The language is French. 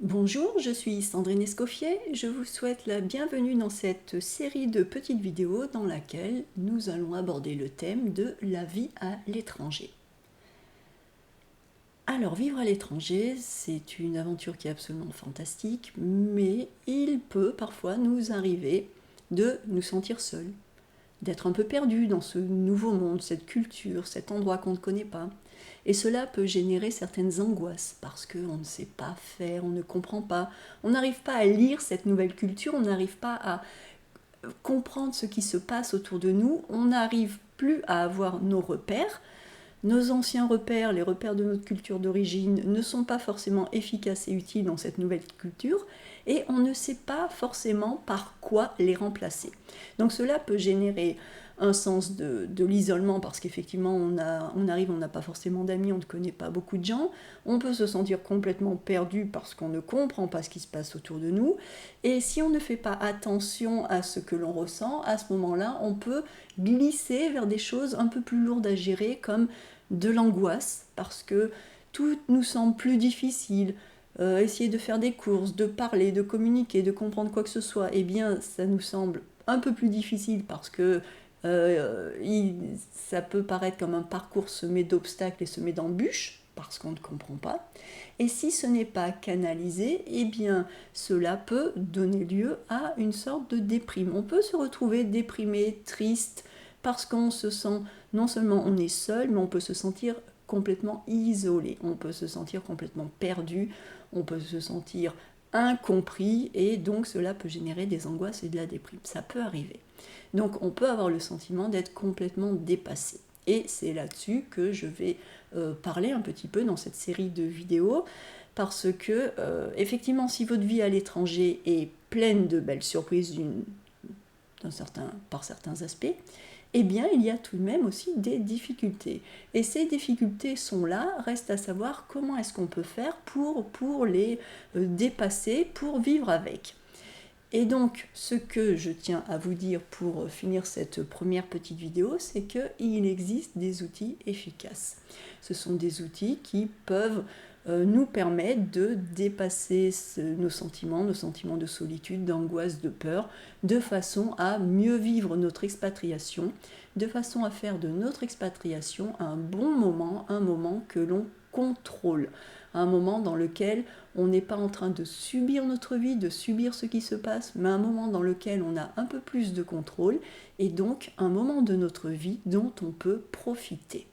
Bonjour, je suis Sandrine Escoffier, je vous souhaite la bienvenue dans cette série de petites vidéos dans laquelle nous allons aborder le thème de la vie à l'étranger. Alors vivre à l'étranger, c'est une aventure qui est absolument fantastique, mais il peut parfois nous arriver de nous sentir seuls, d'être un peu perdus dans ce nouveau monde, cette culture, cet endroit qu'on ne connaît pas. Et cela peut générer certaines angoisses parce qu'on ne sait pas faire, on ne comprend pas, on n'arrive pas à lire cette nouvelle culture, on n'arrive pas à comprendre ce qui se passe autour de nous, on n'arrive plus à avoir nos repères. Nos anciens repères, les repères de notre culture d'origine, ne sont pas forcément efficaces et utiles dans cette nouvelle culture et on ne sait pas forcément par quoi les remplacer. Donc cela peut générer un sens de l'isolement parce qu'effectivement on arrive, on n'a pas forcément d'amis, on ne connaît pas beaucoup de gens, on peut se sentir complètement perdu parce qu'on ne comprend pas ce qui se passe autour de nous et si on ne fait pas attention à ce que l'on ressent, à ce moment-là on peut glisser vers des choses un peu plus lourdes à gérer comme de l'angoisse parce que tout nous semble plus difficile. Essayer de faire des courses, de parler, de communiquer, de comprendre quoi que ce soit, eh bien ça nous semble un peu plus difficile parce que ça peut paraître comme un parcours semé d'obstacles et semé d'embûches parce qu'on ne comprend pas. Et si ce n'est pas canalisé, eh bien cela peut donner lieu à une sorte de déprime. On peut se retrouver déprimé, triste, parce qu'on se sent, non seulement on est seul, mais on peut se sentir complètement isolé, on peut se sentir complètement perdu, on peut se sentir incompris et donc cela peut générer des angoisses et de la déprime. Ça peut arriver. Donc on peut avoir le sentiment d'être complètement dépassé. Et c'est là-dessus que je vais parler un petit peu dans cette série de vidéos parce que effectivement si votre vie à l'étranger est pleine de belles surprises par certains aspects, eh bien il y a tout de même aussi des difficultés. Et ces difficultés sont là, reste à savoir comment est-ce qu'on peut faire pour les dépasser, pour vivre avec. Et donc, ce que je tiens à vous dire pour finir cette première petite vidéo, c'est qu'il existe des outils efficaces. Ce sont des outils qui peuvent nous permettre de dépasser nos sentiments de solitude, d'angoisse, de peur, de façon à mieux vivre notre expatriation, de façon à faire de notre expatriation un bon moment, un moment que l'on contrôle, un moment dans lequel on n'est pas en train de subir notre vie, de subir ce qui se passe, mais un moment dans lequel on a un peu plus de contrôle et donc un moment de notre vie dont on peut profiter.